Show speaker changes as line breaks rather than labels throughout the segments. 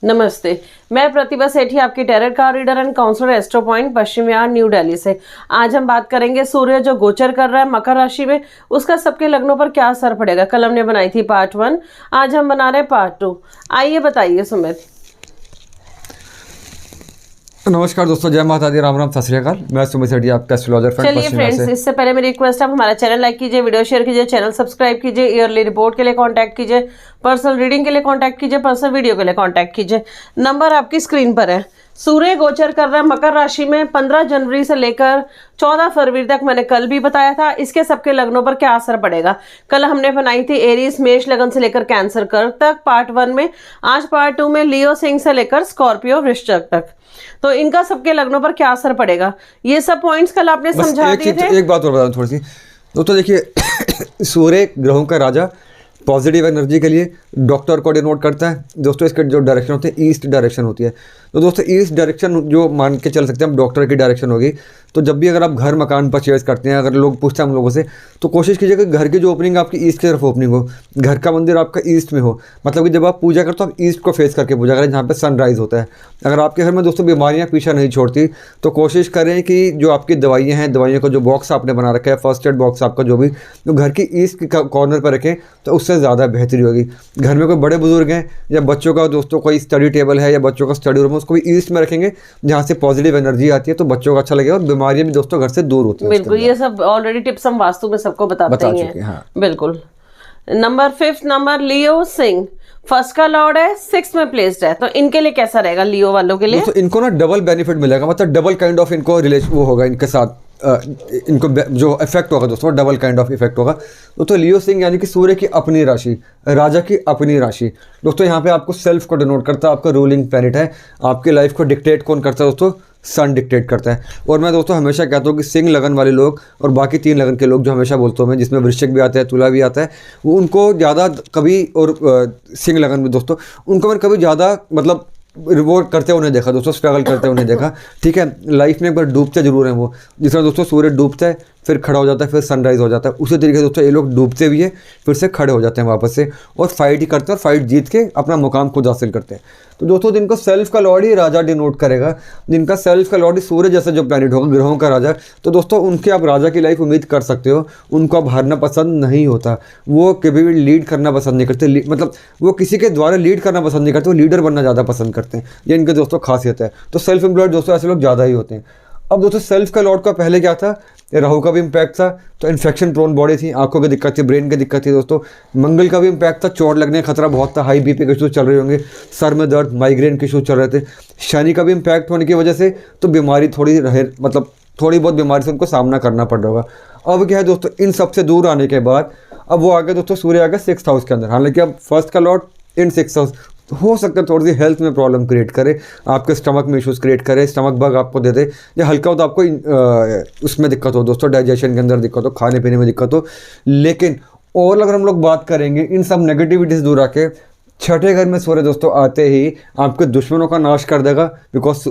नमस्ते। मैं प्रतिभा सेठी, आपकी tarot card reader and counsellor astro point Paschim Vihar New Delhi से। आज हम बात करेंगे सूर्य जो गोचर कर रहा है मकर राशि में, उसका सबके लग्नों पर क्या असर पड़ेगा। कल हमने बनाई थी पार्ट 1, आज हम बना रहे हैं पार्ट 2। आइए बताइए सुमित।
नमस्कार दोस्तों, जय माता दी, राम राम, सत श्री अकाल। मैं सुमित सेठी, आपका एस्ट्रोलॉजर फ्रेंड।
चलिए फ्रेंड्स, इससे पहले मेरी रिक्वेस्ट है, आप हमारा चैनल लाइक कीजिए, वीडियो शेयर कीजिए, चैनल सब्सक्राइब कीजिए, ईयरली रिपोर्ट के लिए कांटेक्ट कीजिए, पर्सनल रीडिंग के लिए कांटेक्ट कीजिए, पर्सनल वीडियो के लिए कांटेक्ट कीजिए। नंबर आपकी स्क्रीन पर है। सूर्य गोचर कर रहा है मकर राशि में 15 जनवरी से लेकर 14 फरवरी तक। मैंने कल भी बताया था इसके सबके लग्नों पर क्या असर पड़ेगा। कल हमने बनाई थी एरीज मेष लगन से लेकर कैंसर कर्क तक पार्ट 1 में। आज पार्ट 2 में लियो सिंह से लेकर स्कॉर्पियो वृश्चिक तक। तो इनका सबके लग्नों पर क्या असर पड़ेगा, ये सब पॉइंट्स कल आपने समझा दिए थे।
एक बात और बता दूं थोड़ी सी दोस्तों, देखिए सूर्य ग्रहों का राजा पॉजिटिव एनर्जी के लिए डॉक्टर को डिनोट करता है दोस्तों। इसके जो डायरेक्शन होते हैं ईस्ट डायरेक्शन होती है। तो दोस्तों ईस्ट डायरेक्शन जो मान के चल सकते हैं हम, डॉक्टर की डायरेक्शन होगी। तो जब भी अगर आप घर मकान परचेज करते हैं, अगर लोग पूछते हैं हम लोगों से, तो कोशिश कीजिए कि घर की जो ओपनिंग आपकी ईस्ट की तरफ ओपनिंग हो, घर का मंदिर आपका ईस्ट में हो। मतलब कि जब आप पूजा करते हो आप ईस्ट को फेस करके पूजा करें, जहाँ पे सनराइज होता है। अगर आपके घर में दोस्तों बीमारियाँ पीछा नहीं छोड़ती, तो कोशिश करें कि जो आपकी दवाइयाँ हैं, दवाइयों का जो बॉक्स आपने बना रखा है, फर्स्ट एड बॉक्स आपका जो भी, तो घर की ईस्ट कॉर्नर पर रखें, तो उससे ज़्यादा बेहतरी होगी। घर में कोई बड़े बुजुर्ग हैं या बच्चों का दोस्तों कोई स्टडी टेबल है या बच्चों का स्टडी रूम है, उसको भी ईस्ट में रखेंगे, जहाँ से पॉजिटिव एनर्जी आती है, तो बच्चों को अच्छा लगेगा और बीमारियां भी दोस्तों घर से दूर होती है।
बिल्कुल, ये सब ऑलरेडी टिप्स हम वास्तु में सबको बताते हैं।
हाँ।
बिल्कुल। नंबर 5 नंबर लियो सिंह, फर्स्ट का लॉर्ड है, 6 में प्लेस्ड है। तो इनके लिए कैसा रहेगा, लियो वालों के लिए?
तो इनको ना डबल बेनिफिट मिलेगा, मतलब डबल काइंड ऑफ इनको रिलेशन वो होगा इनके साथ। इनको जो इफेक्ट होगा दोस्तों, डबल काइंड ऑफ इफेक्ट होगा। तो लियो सिंह यानी कि सूर्य की अपनी राशि, राजा की अपनी राशि दोस्तों। यहाँ पे आपको सेल्फ को डिनोट करता है, आपका रूलिंग प्लैनेट है। आपकी लाइफ को डिक्टेट कौन करता है दोस्तों? सन डिक्टेट करता है। और मैं दोस्तों हमेशा कहता हूँ कि सिंह लगन वाले लोग और बाकी 3 लगन के लोग जो हमेशा बोलता हूँ मैं, जिसमें वृश्चिक भी आता है, तुला भी आता है, वो उनको ज़्यादा कभी, और सिंह लगन में दोस्तों उनको मैंने कभी ज़्यादा मतलब वो करते हुए नहीं देखा दोस्तों, स्ट्रगल करते हुए नहीं देखा। ठीक है, लाइफ में एक बार डूबते जरूर हैं वो। जिस तरह दोस्तों सूर्य डूबता है फिर खड़ा हो जाता है, फिर सनराइज हो जाता है, उसी तरीके से दोस्तों ये लोग डूबते भी है फिर से खड़े हो जाते हैं वापस से, और फाइट ही करते हैं और फाइट जीत के अपना मुकाम खुद हासिल करते हैं। तो दोस्तों जिनको सेल्फ का लॉर्ड ही राजा डिनोट करेगा, जिनका सेल्फ का लॉर्ड ही सूर्य जैसा जो प्लैनेट होगा, ग्रहों का राजा, तो दोस्तों उनके आप राजा की लाइफ उम्मीद कर सकते हो। उनको अब हारना पसंद नहीं होता, वो कभी भी लीड करना पसंद नहीं करते, मतलब वो किसी के द्वारा लीड करना पसंद नहीं करते, वो लीडर बनना ज़्यादा पसंद करते हैं। ये इनके दोस्तों खासियत है। तो सेल्फ एम्प्लॉयड दोस्तों ऐसे लोग ज़्यादा ही होते हैं। अब दोस्तों सेल्फ का लॉर्ड का पहले क्या था, राहु का भी इम्पैक्ट था, तो इन्फेक्शन प्रोन बॉडी थी, आंखों की दिक्कत थी, ब्रेन की दिक्कत थी दोस्तों। मंगल का भी इम्पैक्ट था, चोट लगने का खतरा बहुत था, हाई बीपी के इशूज़ चल रहे होंगे, सर में दर्द, माइग्रेन के इशूज़ चल रहे थे। शनि का भी इम्पैक्ट होने की वजह से तो बीमारी थोड़ी रहे, मतलब थोड़ी बहुत बीमारी से उनको सामना करना पड़ रहा होगा। अब क्या है दोस्तों, इन सबसे दूर आने के बाद अब वो आ गए दोस्तों, सूर्य आ गया 6th हाउस के अंदर। हालांकि अब फर्स्ट का लॉर्ड इन 6th हाउस, हो सकता है थोड़ी सी हेल्थ में प्रॉब्लम क्रिएट करे, आपके स्टमक में इश्यूज़ क्रिएट करे, स्टमक बग आपको दे दे, या हल्का हो तो आपको उसमें दिक्कत हो दोस्तों, डाइजेशन के अंदर दिक्कत हो, खाने पीने में दिक्कत हो। लेकिन और अगर हम लोग बात करेंगे इन सब नेगेटिविटी से दूर आके, 6ठे घर में सूर्य दोस्तों आते ही आपके दुश्मनों का नाश कर देगा। Because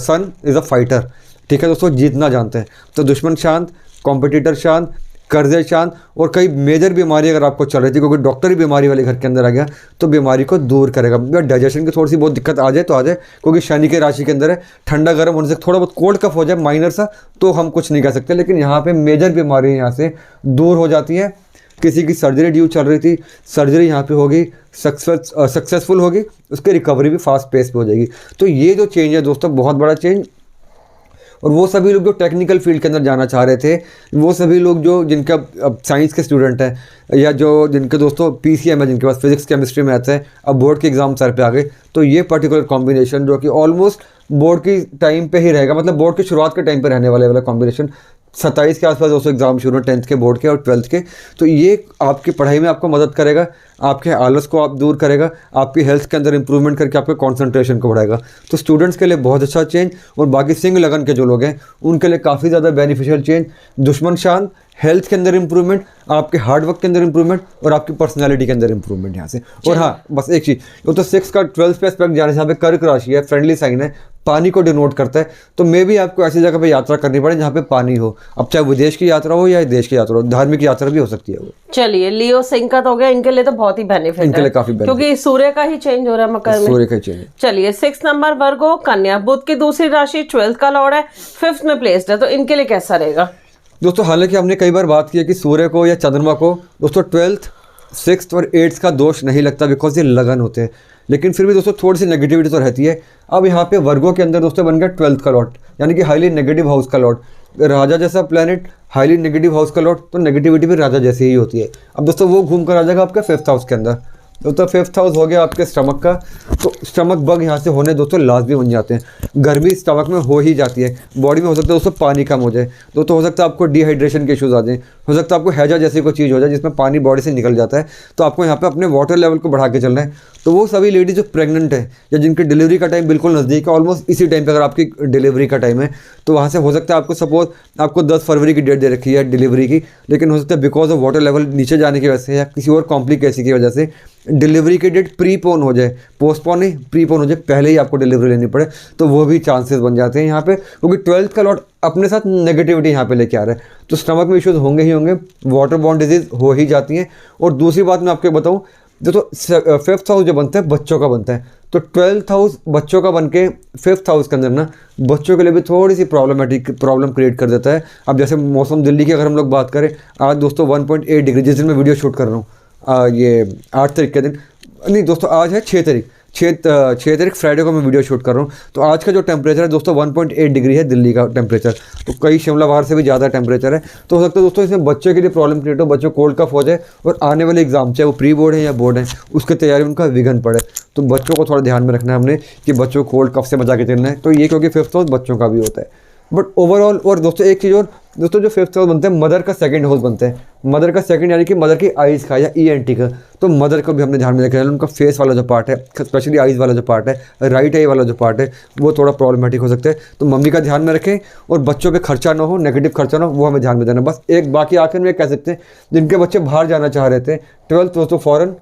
sun is a fighter. ठीक है दोस्तों, जीतना जानते हैं, तो दुश्मन शांत, कॉम्पिटिटर शांत, कर्जे शांत, और कई मेजर बीमारी अगर आपको चल रही थी, क्योंकि डॉक्टर ही बीमारी वाले घर के अंदर आ गया, तो बीमारी को दूर करेगा। डाइजेशन की थोड़ी सी बहुत दिक्कत आ जाए तो आ जाए, क्योंकि शनि के राशि के अंदर है, ठंडा गर्म होने से थोड़ा बहुत कोल्ड कफ हो जाए माइनर सा, तो हम कुछ नहीं कह सकते। लेकिन यहाँ पे मेजर बीमारी यहाँ से दूर हो जाती है। किसी की सर्जरी ड्यू चल रही थी, सर्जरी यहाँ पे होगी, सक्सेसफुल होगी, उसकी रिकवरी भी फास्ट पेस पे हो जाएगी। तो ये जो चेंज है दोस्तों, बहुत बड़ा चेंज। और वो सभी लोग जो टेक्निकल फील्ड के अंदर जाना चाह रहे थे, वो सभी लोग जो जिनका अब साइंस के स्टूडेंट हैं, या जो जिनके दोस्तों PCM है, जिनके पास फिजिक्स केमिस्ट्री मैथ्स है, अब बोर्ड के एग्जाम सर पे आ गए, तो ये पर्टिकुलर कॉम्बिनेशन जो कि ऑलमोस्ट बोर्ड की टाइम पे ही रहेगा, मतलब बोर्ड की शुरुआत के टाइम पे रहने वाला कॉम्बिनेशन, 27 के आसपास दोस्तों एग्जाम शुरू हैं, 10th के बोर्ड के और 12th के। तो ये आपकी पढ़ाई में आपको मदद करेगा, आपके आलस को आप दूर करेगा, आपकी हेल्थ के अंदर इंप्रूवमेंट करके आपके कंसंट्रेशन को बढ़ाएगा। तो स्टूडेंट्स के लिए बहुत अच्छा चेंज, और बाकी सिंह लगन के जो लोग हैं उनके लिए काफ़ी ज़्यादा बेनिफिशियल चेंज। दुश्मन शांत, हेल्थ के अंदर इंप्रूवमेंट, आपके हार्डवर्क के अंदर इंप्रूवमेंट, और आपकी पर्सनैलिटी के अंदर इंप्रूवमेंट यहाँ से। और हाँ, बस एक चीज़, वो तो 6 का 12th पे एस्पेक्ट जाने से यहाँ पे कर्क राशि है, फ्रेंडली साइन है, पानी को डिनोट करता है। तो मे भी आपको ऐसी जगह पे यात्रा करनी पड़े जहाँ पे पानी हो, अब चाहे विदेश की यात्रा हो या देश की यात्रा हो, धार्मिक यात्रा भी हो सकती है वो।
चलिए लियो सिंह का तो हो गया, इनके लिए तो बहुत ही बेनिफिट
इनके लिए काफी benefit।
क्योंकि सूर्य का ही चेंज हो रहा है मकर में।
सूर्य का चेंज।
चलिए 6 नंबर वर्गो कन्या, बुध की दूसरी राशि, 12th का लॉर्ड है, 5th में प्लेस्ड है, तो इनके लिए कैसा रहेगा
दोस्तों? हालांकि हमने कई बार बात की है कि सूर्य को या चंद्रमा को दोस्तों 12th, 6th और 8th का दोष नहीं लगता, बिकॉज ये लगन होते हैं, लेकिन फिर भी दोस्तों थोड़ी सी नेगेटिविटी तो रहती है। अब यहाँ पे वर्गों के अंदर दोस्तों बन गया 12th का लॉर्ड, यानी कि हाईली नेगेटिव हाउस का लॉर्ड, राजा जैसा प्लैनेट, हाईली नेगेटिव हाउस का लॉर्ड, तो नेगेटिविटी भी राजा जैसी ही होती है। अब दोस्तों वो घूम कर आ जाएगा आपके 5th हाउस के अंदर, दोस्तों 5th हाउस हो गया आपके स्टमक का, तो स्टमक बग यहाँ से होने दोस्तों लाजमी बन जाते हैं। गर्मी स्टमक में हो ही जाती है, बॉडी में हो सकता है दोस्तों पानी कम हो जाए, दोस्तों हो सकता है आपको डिहाइड्रेशन के इश्यूज आ जाएं, हो सकता है आपको हैजा जैसी कोई चीज़ हो जाए जिसमें पानी बॉडी से निकल जाता है, तो आपको यहाँ पे अपने वाटर लेवल को बढ़ा के चलना है। तो वो सभी लेडीज जो प्रेग्नेंट है या जिनकी डिलीवरी का टाइम बिल्कुल नज़दीक है, ऑलमोस्ट इसी टाइम पे अगर आपकी डिलीवरी का टाइम है, तो वहाँ से हो सकता है आपको सपोज आपको 10 फरवरी की डेट दे रखी है डिलीवरी की, लेकिन हो सकता है बिकॉज ऑफ वाटर लेवल नीचे जाने की वजह से या किसी और कॉम्प्लिकेशन की वजह से डिलीवरी की डेट प्रीपोन हो जाए, पोस्टपोन नहीं प्रीपोन हो जाए, पहले ही आपको डिलीवरी लेनी पड़े, तो वो भी चांसेस बन जाते हैं यहाँ पे, क्योंकि 12th का लॉर्ड अपने साथ नेगेटिविटी यहाँ पे लेके आ रहा है, तो स्टमक में इश्यूज होंगे ही होंगे, वाटर बॉर्न डिजीज हो ही जाती हैं। और दूसरी बात मैं आपको बताऊँ, तो 5th हाउस जो बनता है बच्चों का बनता है, तो 12th हाउस बच्चों का बन के 5th हाउस के अंदर ना बच्चों के लिए भी थोड़ी सी प्रॉब्लम क्रिएट कर देता है। अब जैसे मौसम दिल्ली की अगर हम लोग बात करें, आज दोस्तों 1.8 डिग्री, जिस दिन मैं वीडियो शूट कर रहा हूँ ये 8 तारीख के दिन, नहीं दोस्तों आज है 6 तारीख, 6 तारीख फ्राइडे को मैं वीडियो शूट कर रहा हूँ, तो आज का जो टेम्परेचर है दोस्तों 1.8 डिग्री है दिल्ली का टेम्परेचर, तो कई शिमला बाहर से भी ज़्यादा टेम्परेचर है। तो हो सकता है दोस्तों इसमें बच्चों के लिए प्रॉब्लम क्रिएट हो, बच्चों कोल्ड कफ हो जाए और आने वाले एग्जाम चाहे वो प्री बोर्ड है या बोर्ड है उसकी तैयारी उनका विघन पड़े, तो बच्चों को थोड़ा ध्यान में रखना है हमने कि बच्चों को कोल्ड कफ से बचा के चलना है। तो ये क्योंकि 5th हाउस बच्चों का भी होता है, बट ओवरऑल। और दोस्तों एक चीज़ और, दोस्तों जो 5th हाउस बनते हैं मदर का 2nd हाउस बनते हैं, मदर का 2nd यानी कि मदर की आइज़ का या ENT का, तो मदर को भी हमने ध्यान में रखना है। उनका फेस वाला जो पार्ट है, स्पेशली आइज़ वाला जो पार्ट है, राइट आई वाला जो पार्ट है, वो थोड़ा प्रॉब्लमेटिक हो सकता है, तो मम्मी का ध्यान में रखें और बच्चों पे खर्चा ना हो, नेगेटिव खर्चा ना हो, वो हमें ध्यान में देना। बस एक बाकी आखिर में कह सकते हैं, जिनके बच्चे बाहर जाना चाह रहे थे 12th दोस्तों फॉरेन,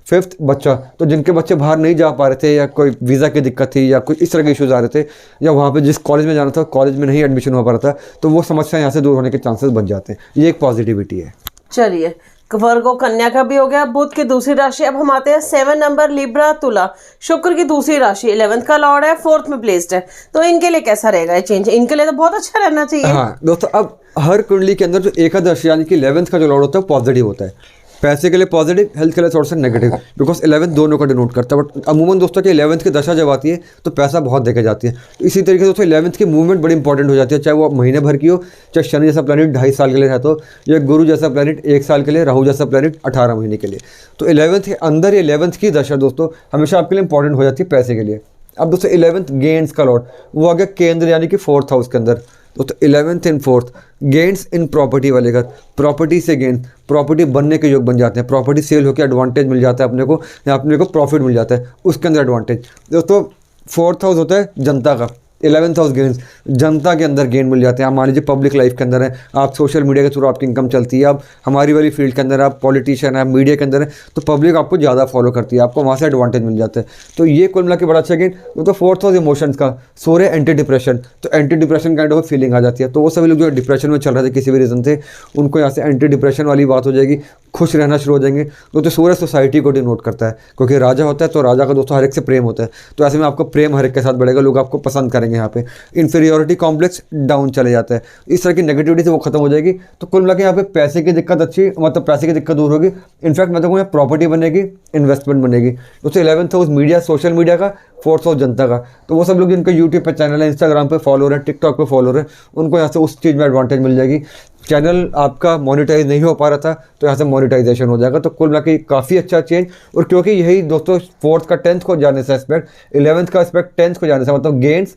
5th बच्चा, तो जिनके बच्चे बाहर नहीं जा पा रहे थे या कोई वीज़ा की दिक्कत थी या कुछ इस तरह के इश्यूज़ आ रहे थे, या वहाँ पे जिस कॉलेज में जाना था कॉलेज में नहीं एडमिशन हो पा रहा था, तो वो समस्या यहाँ से दूर होने के चांसेस बन जाते हैं। ये एक पॉजिटिविटी है।
चलिए वर्गो कन्या का भी हो गया, बुध की दूसरी राशि। अब हम आते हैं 7 नंबर लिब्रा तुला, शुक्र की दूसरी राशि, 11th का लॉर्ड है, 4th में प्लेस्ड है, तो इनके लिए कैसा रहेगा ये चेंज? इनके लिए तो बहुत अच्छा रहना चाहिए।
हाँ दोस्तों, अब हर कुंडली के अंदर जो एकादश यानी कि 11th का जो लॉर्ड होता है पॉजिटिव होता है, पैसे के लिए पॉजिटिव, हेल्थ के लिए थोड़ा सा नेगेटिव, बिकॉज 11th दोनों का डिनोट करता है। बट अमूमन दोस्तों की 11th की दशा जब आती है तो पैसा बहुत देके जाती है। तो इसी तरीके से दोस्तों 11th की मूवमेंट बड़ी इंपॉर्टेंट हो जाती है, चाहे वो महीने भर की हो, चाहे शनि जैसा प्लैनेट 2.5 साल के लिए रहता हो, या गुरु जैसा प्लैनेट 1 साल के लिए, राहु जैसा प्लैनेट 18 महीने के लिए। तो 11th के अंदर ये 11th की दशा दोस्तों हमेशा आपके लिए इंपॉर्टेंट हो जाती है पैसे के लिए। अब दोस्तों 11th गेंस का लॉर्ड वो आ गया केंद्र यानी कि 4th हाउस के अंदर, तो 11th and 4th gains in property वाले घर, प्रॉपर्टी से गेंस, प्रॉपर्टी बनने के योग बन जाते हैं, प्रॉपर्टी सेल होकर एडवांटेज मिल जाता है अपने को, या अपने को प्रॉफिट मिल जाता है, उसके अंदर एडवांटेज। दोस्तों 4th हाउस होता है जनता का, 11th हाउस गेंस, जनता के अंदर गेन मिल जाते हैं। आप मान लीजिए पब्लिक लाइफ के अंदर है, आप सोशल मीडिया के थ्रू आपकी इनकम चलती है, आप हमारी वाली फील्ड के अंदर आप पॉलिटिशियन है, मीडिया के अंदर है, तो पब्लिक आपको ज़्यादा फॉलो करती है, आपको वहाँ से एडवांटेज मिल जाता है। तो ये कुल मिला के बड़ा अच्छा गेन। तो 4th हाउस इमोशंस का, सूर्य एंटी डिप्रेशन, तो anti depression kind of feeling आ जाती है। तो वो सभी लोग जो डिप्रेशन में चल रहे थे किसी भी रीज़न से, उनको यहाँ से एंटी डिप्रेशन वाली बात हो जाएगी, खुश रहना शुरू हो जाएंगे। तो सूर्य सोसाइटी को डिनोट करता है, क्योंकि राजा होता है तो राजा का दोस्तों हर एक से प्रेम होता है, तो ऐसे में आपको प्रेम हर एक के साथ बढ़ेगा, लोग आपको पसंद करेंगे। यहाँ पे इन्फीरियोरिटी कॉम्प्लेक्स डाउन चले जाता है, इस तरह की नेगेटिविटी से वो खत्म हो जाएगी। तो कुल मिला के यहाँ पे पैसे की दिक्कत अच्छी, मतलब पैसे की दिक्कत दूर होगी। इनफैक्ट मैं तो कहूँ प्रॉपर्टी बनेगी, इन्वेस्टमेंट बनेगी। दोस्तों 11th house media, social media का, 4th हाउस जनता का, तो वो सब लोग जिनका यूट्यूब पे चैनल है, इंस्टाग्राम पे फॉलोअर है, टिकटॉक पे फॉलोअर है, उनको यहाँ से उस चीज़ में एडवांटेज मिल जाएगी। चैनल आपका मोनेटाइज नहीं हो पा रहा था तो यहाँ से मोनेटाइजेशन हो जाएगा। तो कुल मिला के काफ़ी अच्छा चेंज। और क्योंकि यही दोस्तों 4th का 10th को जाने से एस्पेक्ट, 11th का एस्पेक्ट 10th को जाने से, मतलब गेन्स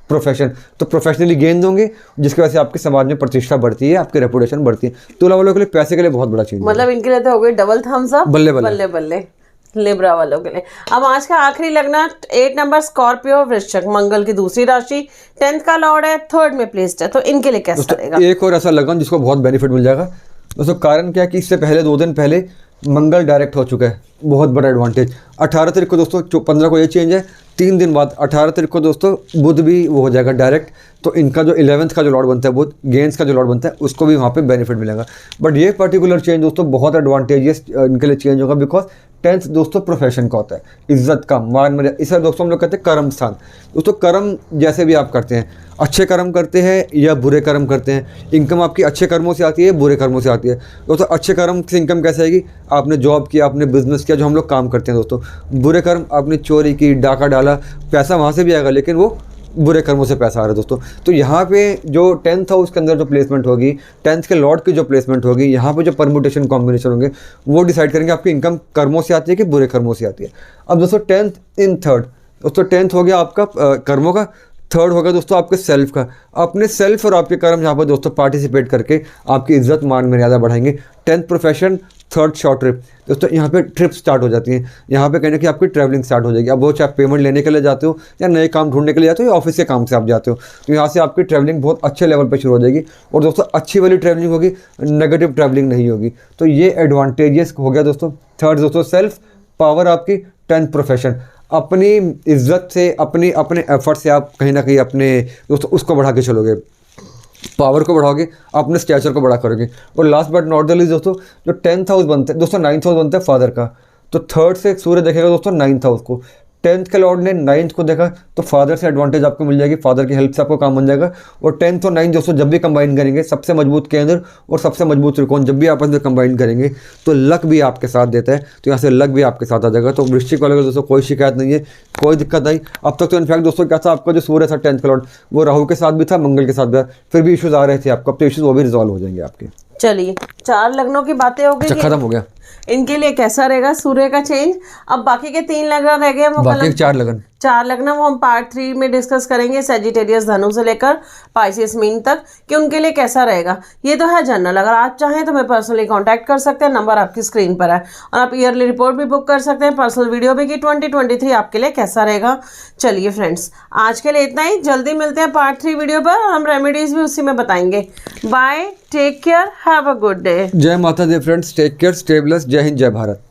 प्रोफेशन, तो प्रोफेशनली गेन दोगे जिसकी वजह से आपके समाज में प्रतिष्ठा बढ़ती है, आपकी रेपुटेशन बढ़ती है। तुला वालों के लिए पैसे के लिए बहुत बड़ा चीज,
मतलब इनके लिए तो हो गई डबल थम्स अप,
बल्ले बल्ले
बल्ले बल्ले लिब्रा वालों के लिए। अब आज का आखिरी लग्न 8 नंबर स्कॉर्पियो वृश्चिक, मंगल की दूसरी राशि, 10th का लॉर्ड है, 3rd में प्लेस्ड है, तो इनके लिए कैसा रहेगा?
एक और ऐसा लगन जिसको बहुत बेनिफिट मिल जाएगा दोस्तों। कारण क्या है कि इससे पहले 2 दिन पहले मंगल डायरेक्ट हो चुका है, बहुत बड़ा एडवांटेज। 18 तारीख को दोस्तों 15 को ये चेंज है, 3 दिन बाद 18 तारीख को दोस्तों बुध भी वो हो जाएगा डायरेक्ट। तो इनका जो 11th का जो लॉर्ड बनता है बुध, गेंस का जो लॉर्ड बनता है, उसको भी वहाँ पे बेनिफिट मिलेगा। बट ये पर्टिकुलर चेंज दोस्तों बहुत एडवांटेजियस इनके लिए चेंज होगा, बिकॉज 10th दोस्तों प्रोफेशन का होता है, इज्जत का, मान मर्यादा, इसे दोस्तों हम लोग कहते हैं कर्म स्थान। दोस्तों कर्म जैसे भी आप करते हैं, अच्छे कर्म करते हैं या बुरे कर्म करते हैं, इनकम आपकी अच्छे कर्मों से आती है, बुरे कर्मों से आती है। दोस्तों अच्छे कर्म से इनकम कैसे आएगी? आपने जॉब किया, आपने बिजनेस किया, जो हम लोग काम करते हैं दोस्तों। बुरे कर्म, आपने चोरी की, डाका डाला, पैसा वहाँ से भी आएगा, लेकिन वो बुरे कर्मों से पैसा आ रहा है दोस्तों। तो यहाँ पे जो 10th हाउस के अंदर जो प्लेसमेंट होगी, 10th के लॉर्ड की जो प्लेसमेंट होगी, यहाँ पे जो परमुटेशन कॉम्बिनेशन होंगे, वो डिसाइड करेंगे आपकी इनकम कर्मों से आती है कि बुरे कर्मों से आती है। अब दोस्तों 10th इन थर्ड, दोस्तों 10th हो गया आपका कर्मों का, थर्ड होगा दोस्तों आपके सेल्फ का। अपने सेल्फ और आपके कर्म यहाँ पर दोस्तों पार्टिसिपेट करके आपकी इज्जत मान मर्यादा बढ़ाएंगे। 10th profession, third short trip. दोस्तों यहाँ पे ट्रिप स्टार्ट हो जाती हैं, यहाँ पे कहने की आपकी ट्रैवलिंग स्टार्ट हो जाएगी। अब वो चाहे पेमेंट लेने के लिए जाते हो या नए काम ढूंढने के लिए जाते हो या ऑफिस के काम से आप जाते हो, तो यहाँ से आपकी ट्रैवलिंग बहुत अच्छे लेवल पे शुरू हो जाएगी। और दोस्तों अच्छी वाली ट्रैवलिंग होगी, नेगेटिव ट्रैवलिंग नहीं होगी। तो ये एडवांटेजेस हो गया दोस्तों। थर्ड दोस्तों सेल्फ पावर आपकी। 10th प्रोफेशन, अपनी इज्जत से, अपने एफर्ट से आप कहीं ना कहीं अपने दोस्तों उसको बढ़ा के चलोगे, पावर को बढ़ाओगे, अपने स्टैचर को बड़ा करोगे। और last but not the least दोस्तों, जो 10th हाउस बनता है दोस्तों, 9th हाउस बनता है फादर का। तो थर्ड से सूर्य देखेगा दोस्तों 9th हाउस को, 10th के लॉर्ड ने 9th को देखा, तो फादर से एडवांटेज आपको मिल जाएगी, फादर की हेल्प से आपको काम बन जाएगा। और 10th और 9th दोस्तों जब भी कंबाइन करेंगे, सबसे मजबूत केंद्र और सबसे मजबूत त्रिकोण जब भी आपस में कंबाइन करेंगे, तो लक भी आपके साथ देता है। तो यहाँ से लक भी आपके साथ आ जाएगा। तो वृश्चिक वाले को दोस्तों कोई शिकायत नहीं है, कोई दिक्कत नहीं। अब तक तो इनफैक्ट दोस्तों क्या था, आपका जो सूर्य था 10th का लॉर्ड, वो राहु के साथ भी था, मंगल के साथ भी था, फिर भी इश्यूज आ रहे थे आपको। अब तो इश्यूज वो भी रिजॉल्व हो जाएंगे आपके।
चलिए 4 लग्नों की बातें हो गई,
खत्म हो गया।
इनके लिए कैसा रहेगा सूर्य का चेंज। अब बाकी के 3 लग्न रह गए, वो
बाकी 4 लगन,
4 लग्न वो हम पार्ट 3 में डिस्कस करेंगे, सेजिटेरियस धनु से लेकर पाइसेस मीन तक, कि उनके लिए कैसा रहेगा। ये तो है जनरल। अगर आप चाहें तो मैं पर्सनली कांटेक्ट कर सकते हैं, नंबर आपकी स्क्रीन पर है। और आप ईयरली रिपोर्ट भी बुक कर सकते हैं, पर्सनल वीडियो भी, कि 2023 आपके लिए कैसा रहेगा। चलिए फ्रेंड्स, आज के लिए इतना ही। जल्दी मिलते हैं पार्ट 3 वीडियो पर, और हम रेमेडीज भी उसी में बताएंगे। Bye, take care, have a good day.
जय माता दी friends, take care, stay blessed, जय हिंद, जय भारत।